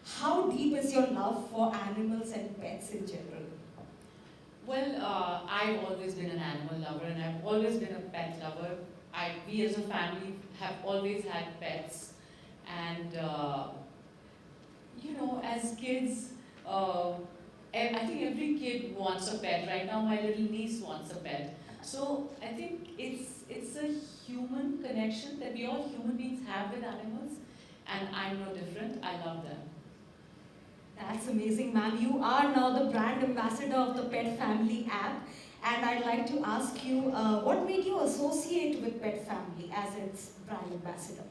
How deep is your love for animals and pets in general? Well, I've always been an animal lover and I've always been a pet lover. We as a family have always had pets. And, as kids, I think every kid wants a pet. Right now, my little niece wants a pet. So I think it's a human connection that we all human beings have with animals. And I'm no different. I love them. That's amazing, ma'am. You are now the brand ambassador of the Pet Family app. And I'd like to ask you, what made you associate with Pet Family as its brand ambassador?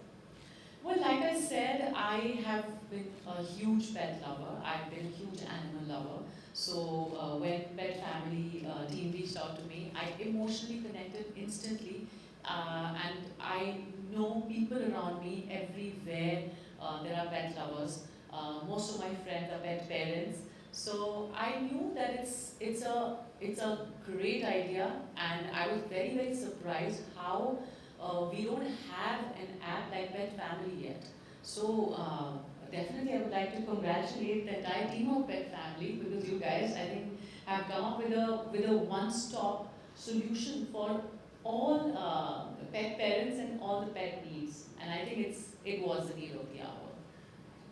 Well, like I said, I have been a huge pet lover. I've been a huge animal lover. So when Pet Family team reached out to me, I emotionally connected instantly. And I know people around me everywhere. There are pet lovers. Most of my friends are pet parents. So I knew that it's a great idea, and I was very surprised how we don't have an app like Pet Family yet. So definitely I would like to congratulate the entire team of Pet Family, because you guys, I think, have come up with a one-stop solution for all pet parents and all the pet needs. And I think it was the need of the hour.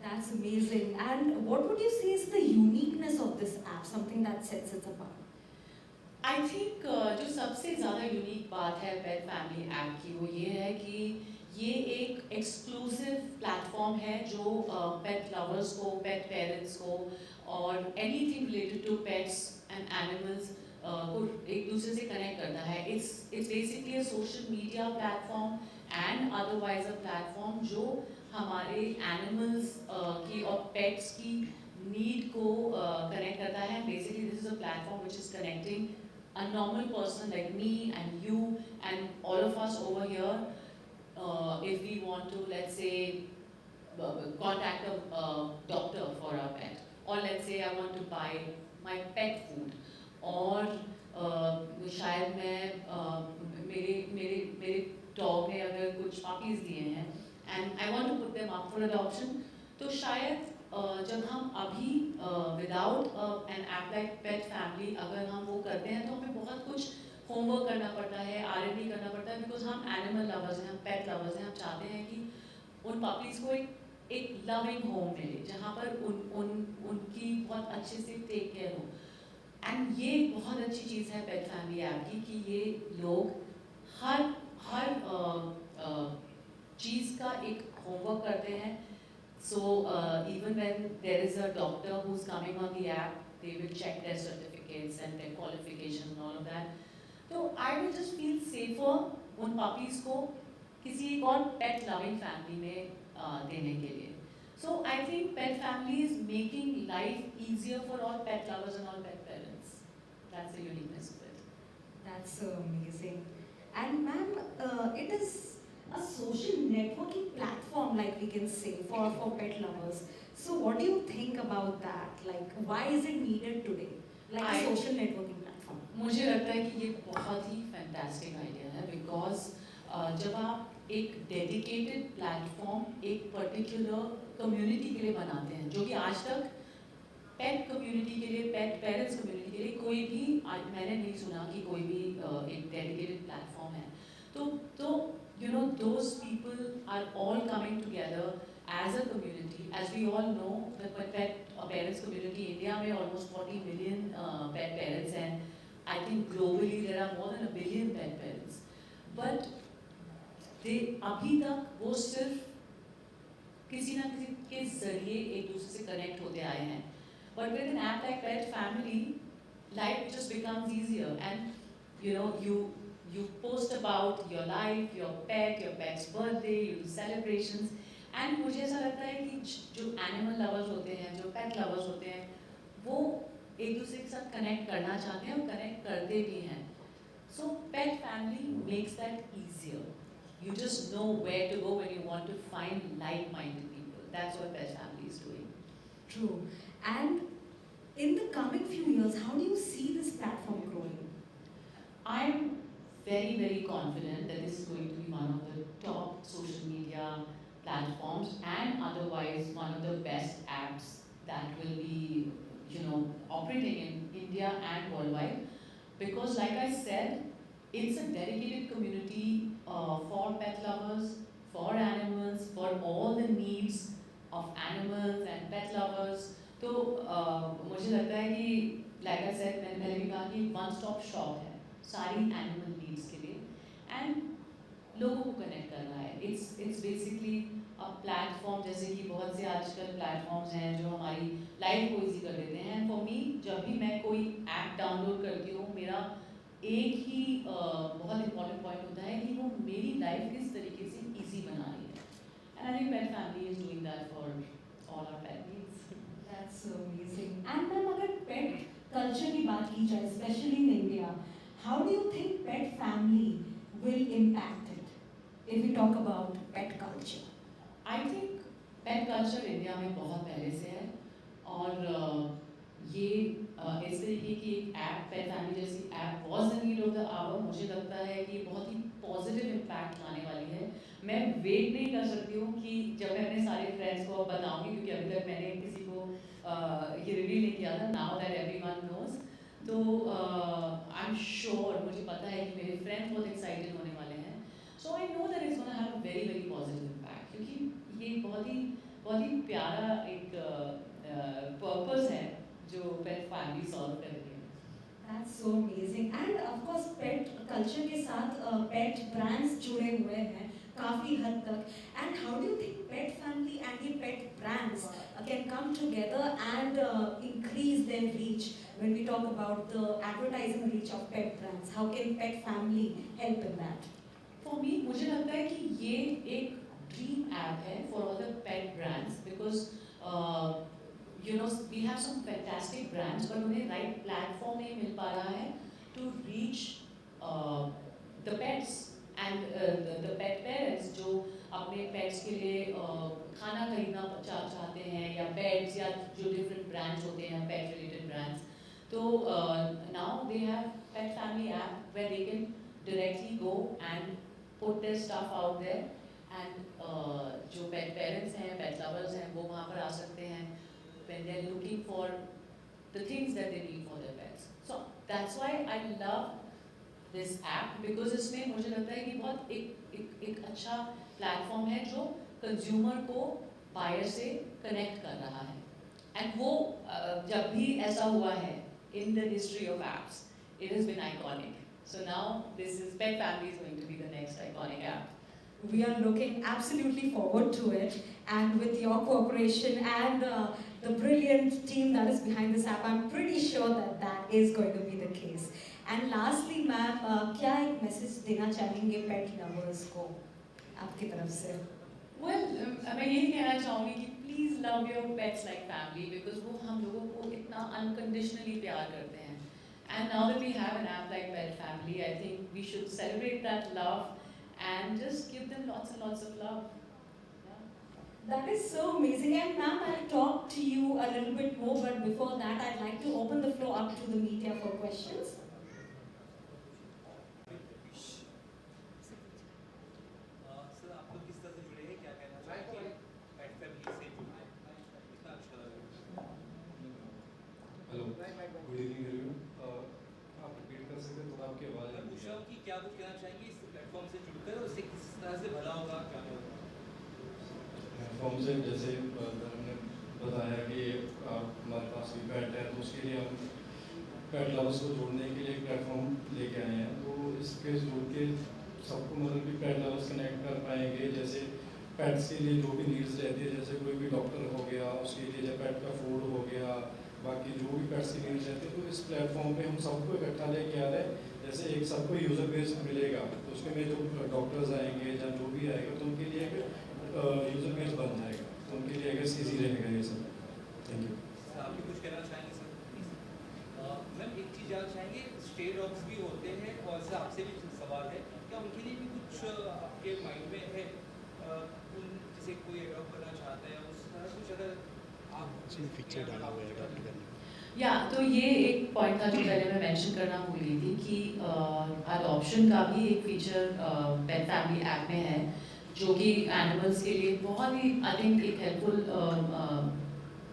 That's amazing. And what would you say is the uniqueness of this app, something that sets it apart? I think जो सबसे ज़्यादा unique बात है पेट family app की, वो ये है कि ये एक एक्सक्लूसिव प्लेटफॉर्म है जो पेट लवर्स को, पेट पेरेंट्स को और anything related to pets and animals को एक दूसरे से कनेक्ट करता है. It's basically a social media platform and otherwise a platform जो हमारे एनिमल्स की और पेट्स की नीड को कनेक्ट करता है. Basically this is a platform which is connecting a normal person like me and you and all of us over here, if we want to, let's say, contact a doctor for our pet, or let's say I want to buy my pet food, और शायद मैं मेरे dog ने अगर कुछ puppies दिए हैं and I want to put them up for adoption, तो शायद जब हम अभी without an app like pet family अगर हम वो करते हैं तो हमें बहुत कुछ होमवर्क करना पड़ता है, R&D करना पड़ता है, बिकॉज हम एनिमल लवर्स हैं, हम पेट लवर्स हैं. हम चाहते हैं कि उन पपीज़ को एक लविंग होम मिले जहाँ पर उनकी बहुत अच्छे से टेक केयर हो. एंड ये बहुत अच्छी चीज़ है पेट फैमिली ऐप की कि ये लोग हर चीज़ का एक होमवर्क करते हैं. So even when there is a doctor who's coming on the app, they will check their certificates and their qualifications and all of that. So I will just feel safer उन puppies को किसी एक और pet loving family में देने के लिए. So I think Pet Family is making life easier for all pet lovers and all pet parents. That's the uniqueness of it. That's so amazing. And ma'am, it is a social networking platform, like we can say, for pet lovers. So what do you think about that? Like, why is it needed today? Like a social networking platform. मुझे लगता है कि ये बहुत ही fantastic idea है, because जब आप एक डेडिकेटेड प्लेटफॉर्म एक पर्टिकुलर कम्युनिटी के लिए बनाते हैं, जो कि आज तक पेट कम्युनिटी के लिए, पेट पेरेंट्स कम्युनिटी के लिए कोई भी मैंने नहीं सुना कि कोई भी एक डेडिकेटेड प्लेटफॉर्म है. तो those people are all coming together as a community. As we all know, the pet parents community in India में almost 40 million pet parents, and I think globally there are more than 1 billion pet parents. But अभी तक वो सिर्फ किसी ना किसी के जरिए एक दूसरे से कनेक्ट होते आए हैं. But with an app like Pet Family, life just becomes easier, and you post about your life, your pet's birthday, you do celebrations, and मुझे ऐसा लगता है कि जो animal lovers होते हैं, जो pet lovers होते हैं, वो एक दूसरे के साथ connect करना चाहते हैं और connect करते भी हैं. So Pet Family makes that easier. You just know where to go when you want to find like-minded people. That's what Pet Family is doing. True. And in the coming few years, how do you see this platform growing? I'm very confident that this is going to be one of the top social media platforms and otherwise one of the best apps and worldwide. Because like I said, it's a dedicated community for pet lovers, for animals, for all the needs of animals and pet lovers. तो मुझे लगता है कि like I said, मैंने पहले भी कहा कि one stop shop है सारी animal needs के लिए and लोगों को connect कर रहा है. It's basically a platform, जैसे कि बहुत से आजकल platforms हैं जो हमारी life को easy कर देते हैं. And for me, जब भी मैं कोई app download करती हूँ, मेरा एक ही बहुत important point होता है कि वो मेरी life किस तरीके से easy बना रही है. And I think Pet Family is doing that for all our pet needs. That's so amazing. And ma'am अगर pet culture की बात की जाए, especially in India, how do you think pet family will impact it? If we talk about pet culture. I think pet culture India में बहुत पहले से है और ये इस तरीके की एक ऐप पेट फैमिली जैसी app was the need of the hour. मुझे लगता है कि बहुत ही पॉजिटिव इम्पैक्ट लाने वाली है. मैं वेट नहीं कर सकती हूँ कि जब मैं अपने सारे फ्रेंड्स को बताऊंगी, क्योंकि अभी तक मैंने किसी को ये रिवील नहीं किया था. नाउ दैट एवरीवन नोज, तो आई एम श्योर, मुझे पता है कि मेरे फ्रेंड्स बहुत एक्साइटेड होने वाले हैं. So I know that it's gonna have a very very positive impact, क्योंकि ये बहुत ही प्यारा एक पर्पस है जो पेट फैमिली सॉल्व कर रही है. That's so amazing. And of course pet culture के साथ pet brands जुड़े हुए हैं काफी हद तक. And how do you think pet family and the pet brands can come together and increase their reach when we talk about the advertising reach of pet brands? How can pet family help in that? For me, मुझे लगता है कि ये एक dream app है for all the pet brands because you know we have some fantastic brands but उन्हें right platform नहीं मिल पा रहा है to reach the pets and the pet parents जो अपने pets के लिए खाना खरीदना चाहते हैं या pets या जो different brands होते हैं pet related brands. तो now they have pet family app where they can directly go and put their stuff out there and जो pet parents हैं pet lovers हैं वो वहाँ पर आ सकते हैं when they're looking for the things that they need for their pets. So that's why I love this app because इसमें मुझे लगता है कि बहुत एक अच्छा प्लेटफॉर्म है जो कंज्यूमर को बायर से कनेक्ट कर रहा है. एंड वो जब भी ऐसा हुआ है in the history of apps, it has been iconic. So now this is Pet Family is going to be the next iconic app. We are looking absolutely forward to it, and with your cooperation and the brilliant team that is behind this app, I'm pretty sure that that is going to be the case. And lastly, ma'am, क्या एक message देना चाहेंगे pet lovers को आपकी तरफ से? Well, मैं यही कहना चाहूँगी कि please love your pets like family because वो हम लोगों को इतना unconditionally प्यार करते हैं. And now that we have an app like Pet Family, I think we should celebrate that love and just give them lots and lots of love. That is so amazing. And ma'am, I'll talk to you a little bit more, but before that, I'd like to open the floor up to the media for questions. Sir आप लोग किस तरह से जुड़े हैं, क्या कहना चाहेंगे पेट फैमिली से जुड़े हैं, कितना अच्छा लगा. Hello, good evening everyone. आप रिपीट कर सकते हैं थोड़ा, आपकी आवाज़ मैं पूछ रहा हूँ कि क्या कुछ कहना चाहेंगे इस प्लेटफॉर्म से जुड़कर और इससे किस तरह से भला होगा, क्या नहीं होगा. प्लेटफॉर्म से जैसे हमने बताया कि हमारे पास भी पेट है तो उसके लिए हम पेट लवर्स को जोड़ने के लिए एक प्लेटफॉर्म लेके आए हैं. तो इसके जोड़ के सबको मतलब कि पेट लवर्स कनेक्ट कर पाएंगे. जैसे पेट्स के लिए जो भी नीड्स रहती है, जैसे कोई भी डॉक्टर हो गया उसके लिए, जब पेट का फूड हो गया, बाकी जो भी पेट्स की नीड्स रहती है, तो इस प्लेटफॉर्म पे हम सबको इकट्ठा लेके आ रहे हैं. जैसे एक सबको यूज़र बेस मिलेगा तो उसके में जो डॉक्टर्स आएंगे या जो भी आएगा तो उनके लिए एक यूज़र बेस बन जाएगा, तो उनके लिए अगर ईजी रहेगा ये सब. Thank you. आप भी कुछ कहना चाहेंगे सर प्लीज. मैम एक चीज़ जानना चाहेंगे, स्टे डॉग्स भी होते हैं और सर आपसे भी सवाल है, क्या उनके लिए भी कुछ आपके माइंड में है, उन जैसे कोई अडॉप्ट करना चाहता है उस तरह कुछ अगर आप फीचर डाला हुआ है अडॉप्ट करने. या तो ये एक पॉइंट था जो पहले मैं मेंशन करना भूल गई थी कि अडॉप्शन का भी एक फीचर पेट फैमिली ऐप में है जो कि एनिमल्स के लिए बहुत ही आई थिंक एक हेल्पफुल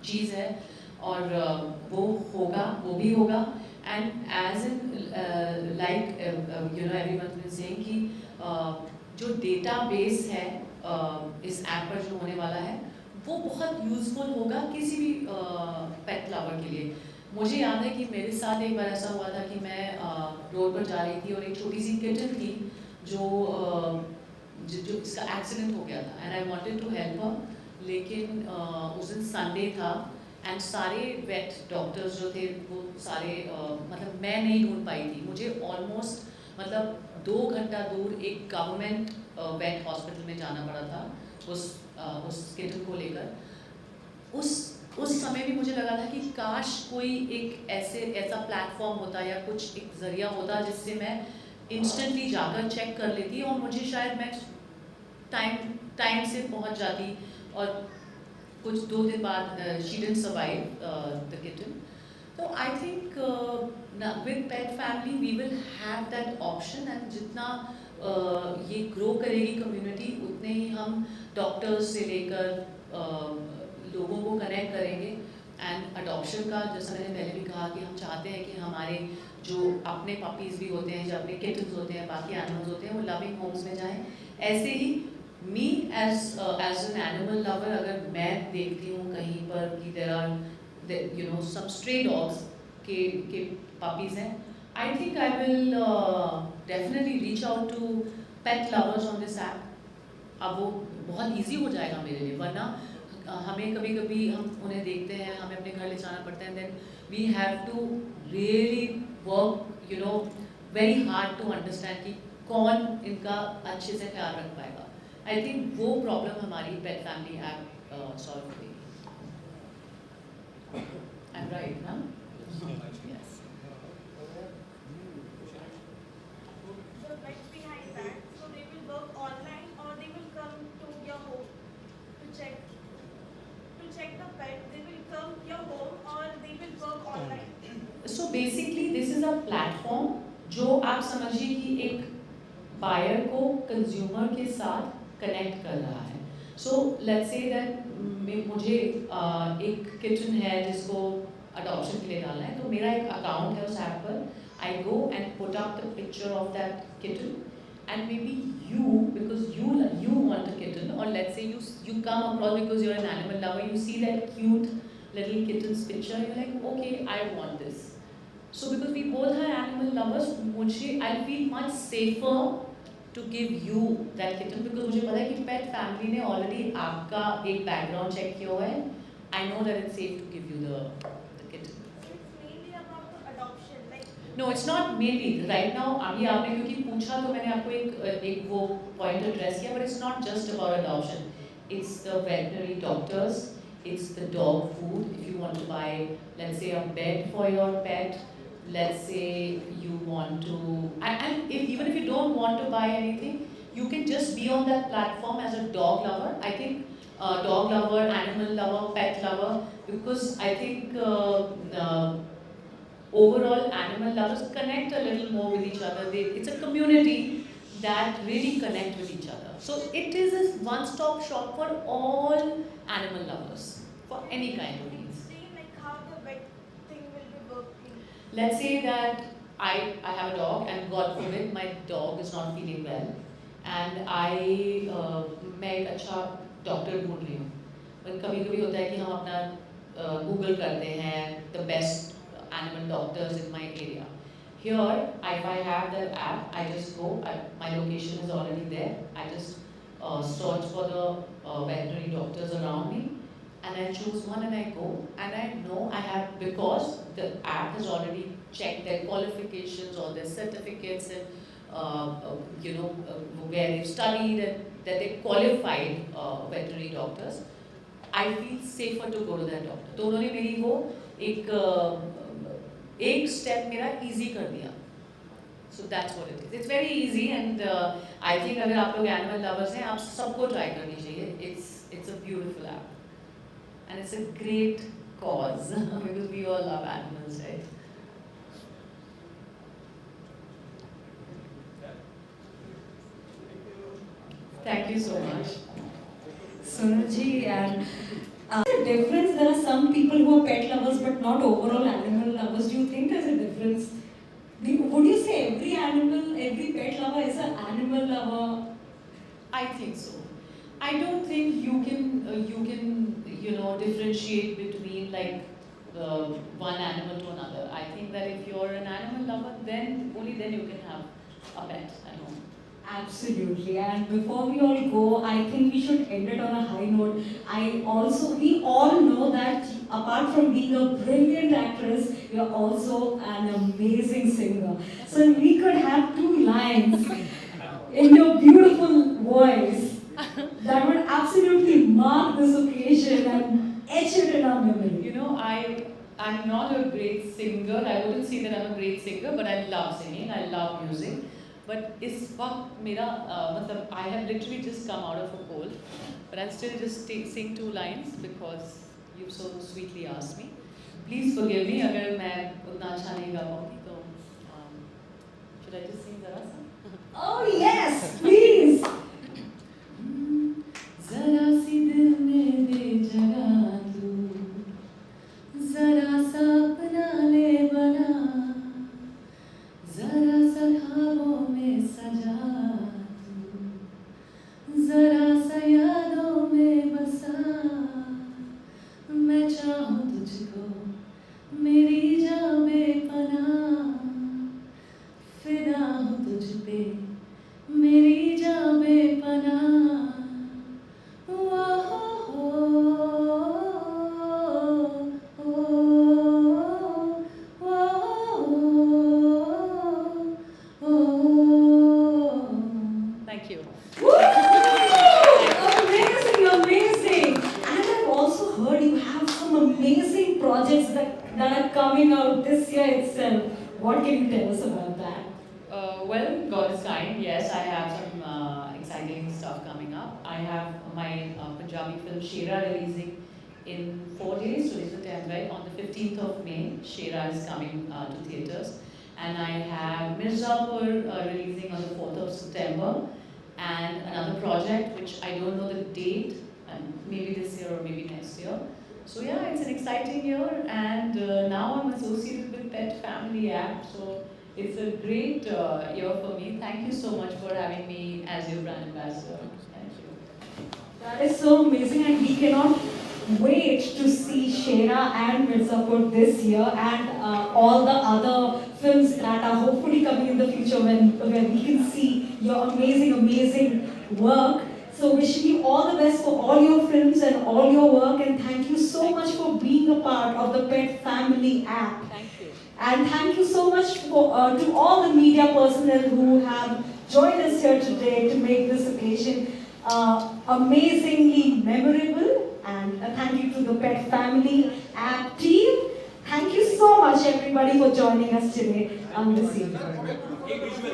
चीज़ है और वो भी होगा. And as in like everyone's been saying कि जो डेटाबेस है इस ऐप पर जो होने वाला है वो बहुत यूज़फुल होगा किसी भी पेट लवर के लिए. मुझे याद है कि मेरे साथ एक बार ऐसा हुआ था कि मैं रोड पर जा रही थी और एक छोटी सी किटन थी जो जो इसका एक्सीडेंट हो गया था and I wanted to help her. लेकिन उस दिन संडे था एंड सारे वेट डॉक्टर्स जो थे वो सारे मतलब मैं नहीं ढूंढ पाई थी. मुझे ऑलमोस्ट मतलब 2 घंटा दूर एक गवर्नमेंट वेट हॉस्पिटल में जाना पड़ा था उस किटन को लेकर. उस समय भी मुझे लगा था कि काश कोई एक ऐसा प्लेटफॉर्म होता या कुछ एक ज़रिया होता जिससे मैं इंस्टेंटली जाकर चेक कर लेती और मुझे शायद मैं टाइम से पहुंच जाती. और कुछ 2 दिन बाद she didn't survive the kitten. तो I think with pet family we will have that option and जितना ये ग्रो करेगी कम्युनिटी उतने ही हम डॉक्टर्स से लेकर लोगों को कनेक्ट करेंगे. एंड अडॉप्शन का जैसा मैंने पहले भी कहा कि हम चाहते हैं कि हमारे जो अपने पपीज़ भी होते हैं जो अपने किटन्स होते हैं बाकी एनिमल्स होते हैं वो लविंग होम्स में जाएं. ऐसे ही me as an animal lover अगर मैं देखती हूँ कहीं पर कि there are some stray dogs के पपीज़ हैं, I think I will definitely reach out to pet lovers on this app. अब वो बहुत ईजी हो जाएगा मेरे लिए. वरना हमें कभी कभी हम उन्हें देखते हैं हमें अपने घर ले जाना पड़ता है. Then we have to really work very hard to understand कि कौन इनका अच्छे से ख्याल रख पाएगा. आई थिंक वो प्रॉब्लम हमारी पेट फैमिली ऐप सॉल्व करेगी. आई एम राइट ना? Yes. The vets behind that, so they will work online or they will come to your home to check the pet. They will come your home or they will work online. So basically this is a platform जो आप समझिए कि एक buyer को consumer के साथ connect कर रहा है. सो लेट्स से दैट मुझे एक किचन है जिसको अडॉप्शन के लिए डालना है. तो मेरा एक अकाउंट है उस ऐप पर. I go and put up the picture of that kitchen and maybe you because you want a kitten or let's say you come across because you're an animal lover, you see that cute little kitten's picture, you're like okay I want this. So because we both are animal lovers, I feel much safer to give you that kitten because मुझे पता है कि pet family ने already आपका एक background check किया हुआ है. I know that it's safe to give you the kitten. So it's mainly about the adoption, like. No, it's not mainly. Right now, अभी आपने क्योंकि पूछा तो मैंने आपको एक वो point address किया, but it's not just about adoption. It's the veterinary doctors, it's the dog food. If you want to buy, let's say, a bed for your pet, let's say you want to, and even if you don't want to buy anything, you can just be on that platform as a dog lover. I think dog lover, animal lover, pet lover, because I think. Overall animal lovers connect a little more with each other. It's a community that really connect with each other. So it is a one-stop shop for all animal lovers for any kind of needs. Explain like how the vet thing will be working. Let's say that I have a dog and God forbid my dog is not feeling well and मैं एक अच्छा doctor ढूंढ रही हूँ. कभी कभी होता है कि हम अपना गूगल करते हैं the best animal doctors in my area. Here, if I have the app, I just go, my location is already there. I just search for the veterinary doctors around me and I choose one and I go. And I know I have, because the app has already checked their qualifications or their certificates and where they've studied and that they're qualified veterinary doctors. I feel safer to go to that doctor. तो उन्होंने मेरी वो एक step मेरा easy कर दिया. So that's what it is. It's very easy and I think अगर आप लोग एनिमल लवर्स हैं आप सबको ट्राई करनी चाहिए. It's a beautiful app and it's a great cause because we all love animals, right? Thank you so much. Sunji, and the difference, there are some people who are pet lovers but not overall animal lovers. Do you think there's a difference? difference? Would you say every animal, every pet lover is an animal lover? I think so. I don't think you can differentiate between like one animal to another. I think that if you're an animal lover, then only then you can have a pet at home. Absolutely. And before we all go, I think we should end it on a high note. We all know that apart from being a brilliant actress, you're also an amazing singer. So if we could have 2 lines in your beautiful voice, that would absolutely mark this occasion and etch it in our memory. You know, I'm not a great singer. I wouldn't say that I'm a great singer, but I love singing. I love music. But इस वक्त मेरा मतलब I have literally just come out of a cold, but I'll still just sing 2 lines because you so sweetly asked me. Please forgive me अगर मैं उतना अच्छा नहीं गा पाऊँगी तो should I just sing ज़रा सा? Oh yes, please! ज़रा सी दिल में दे जगह तू, ज़रा सा अपना ले बना, ज़रा सा ख्वाबों में सजा तू, ज़रा सा यादों में बसा, मैं चाहूँ तुझको मेरी जान बेपनाह, फिदा हूँ तुझ पे मेरी जान बेपनाह। Thank you. Woo! Amazing, amazing! And I've also heard you have some amazing projects that are coming out this year itself. What can you tell us about that? Well, God is kind. Yes, I have some exciting stuff coming up. I have my Punjabi film Shera releasing in 4 days. Today's the 10th, right? On the 15th of May, Shera is coming to theatres. And I have Mirzapur releasing on the 4th of September. And another project which I don't know the date, and maybe this year or maybe next year. So yeah, it's an exciting year, and now I'm associated with Pet Family app. So it's a great year for me. Thank you so much for having me as your brand ambassador. Thank you. That is so amazing, and we cannot wait to see Shera and Mirzapur this year, and all the other films that are hopefully coming in the future where we can see your amazing work. So wishing you all the best for all your films and all your work, and thank you so much for being a part of the Pet Family app. Thank you. And thank you so much to all the media personnel who have joined us here today to make this occasion amazingly memorable. And thank you to the Pet Family app team. Thank you so much, everybody, for joining us today on this evening. एक visual,